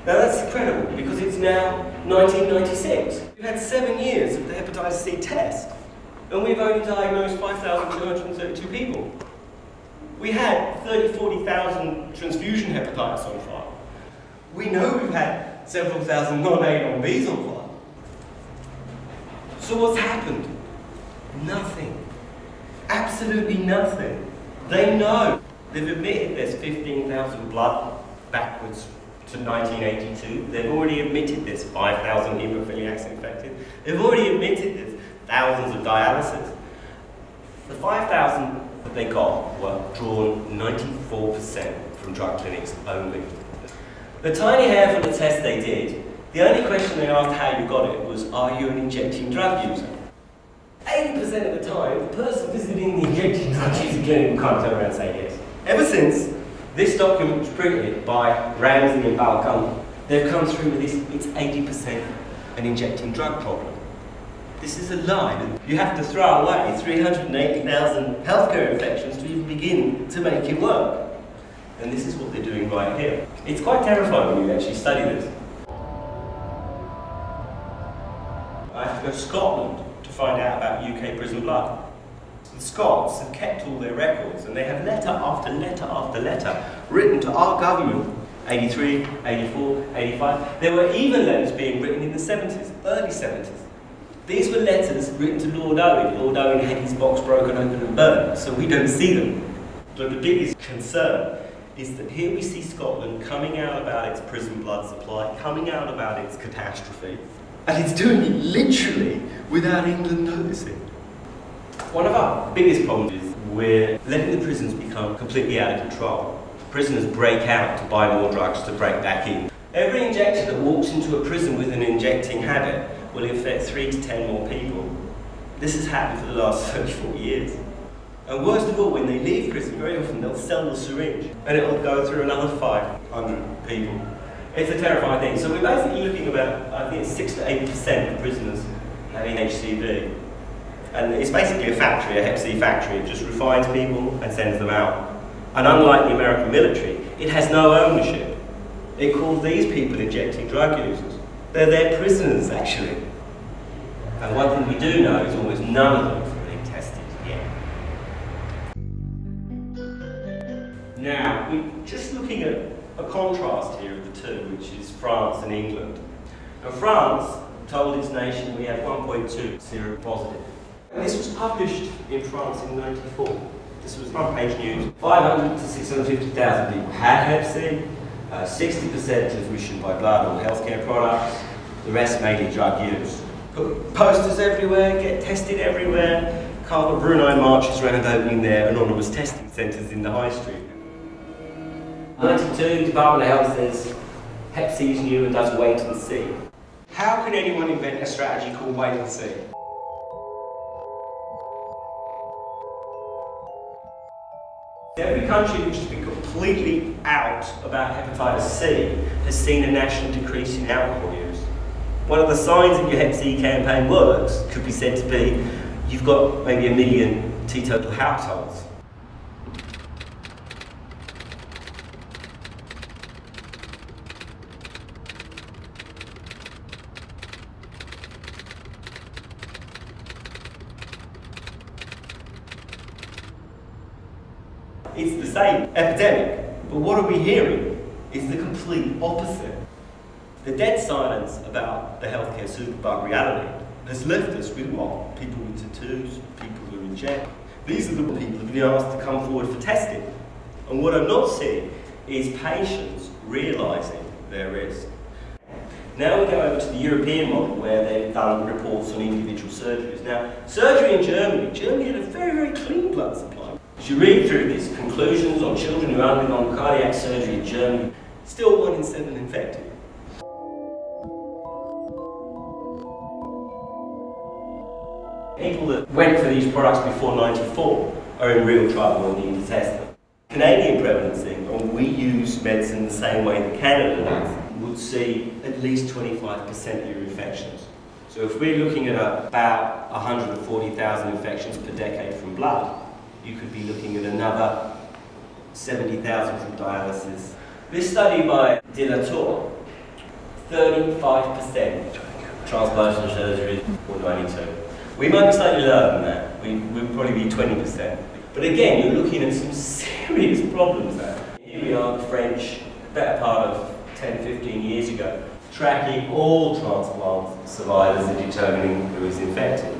Now that's incredible because it's now 1996. We've had 7 years of the hepatitis C test and we've only diagnosed 5,232 people. We had 40,000 transfusion hepatitis on file. We know we've had several thousand non-A, non-Bs on file. So what's happened? Nothing. Absolutely nothing. They know. They've admitted there's 15,000 blood backwards to 1982. They've already admitted there's 5,000 haemophiliacs infected. They've already admitted there's thousands of dialysis. The 5,000 that they got were drawn 94% from drug clinics only. The tiny handful of tests they did, the only question they asked how you got it was, are you an injecting drug user? 80% of the time, the person visiting the injecting drug user clinic will come turn around and say yes. Ever since this document was printed by Ramsey and Balcom, they've come through with this, it's 80% an injecting drug problem. This is a lie. You have to throw away 380,000 healthcare infections to even begin to make it work. And this is what they're doing right here. It's quite terrifying when you actually study this. I have to go to Scotland to find out about UK prison blood. The Scots have kept all their records and they have letter after letter after letter written to our government. 83, 84, 85. There were even letters being written in the 70s, early 70s. These were letters written to Lord Owen. Lord Owen had his box broken open and burned, so we don't see them. But the biggest concern is that here we see Scotland coming out about its prison blood supply, coming out about its catastrophe, and it's doing it literally without England noticing. One of our biggest problems is we're letting the prisons become completely out of control. Prisoners break out to buy more drugs to break back in. Every injector that walks into a prison with an injecting habit will infect 3 to 10 more people. This has happened for the last 34 years. And worst of all, when they leave prison, very often they'll sell the syringe and it'll go through another 500 people. It's a terrifying thing. So we're basically looking about, I think it's 6 to 8% of prisoners having HCV. And it's basically a factory, a Hep C factory. It just refines people and sends them out. And unlike the American military, it has no ownership. It calls these people injecting drug users. They're their prisoners, actually. And one thing we do know is almost none of them have been tested yet. Now, we're just looking at a contrast here of the two, which is France and England. And France told its nation we have 1.2 seropositive. And this was published in France in '94. This was front page news. 500 to 650,000 people had Hep C, 60% transmission by blood or healthcare products, the rest mainly drug use. Put posters everywhere, get tested everywhere. Carla Bruni marches around opening their anonymous testing centres in the high street. 92, Department of Health says Hep C is new and does wait and see. How can anyone invent a strategy called wait and see? Every country which has been completely out about hepatitis C has seen a national decrease in alcohol use. One of the signs that your Hep C campaign works could be said to be you've got maybe 1 million teetotal households. It's the same epidemic, but what are we hearing is the complete opposite. The dead silence about the healthcare superbug reality has left us with what? People with tattoos, people who inject. These are the people who have been asked to come forward for testing. And what I'm not seeing is patients realising their risk. Now we go over to the European model where they've done reports on individual surgeries. Now, surgery in Germany had a very, very clean blood supply. As you read through these conclusions on children who undergone cardiac surgery in Germany, still 1 in 7 infected. People that went for these products before '94 are in real trouble and need to test them. Canadian prevalency, and we use medicine the same way that Canada does, would see at least 25% of your infections. So if we're looking at about 140,000 infections per decade from blood, you could be looking at another 70,000 from dialysis. This study by De La Tour 35% transplantation surgery or 92. We might be slightly lower than that. We'd probably be 20%. But again, you're looking at some serious problems there. Here we are, the French, better part of 10, 15 years ago, tracking all transplant survivors and determining who is infected.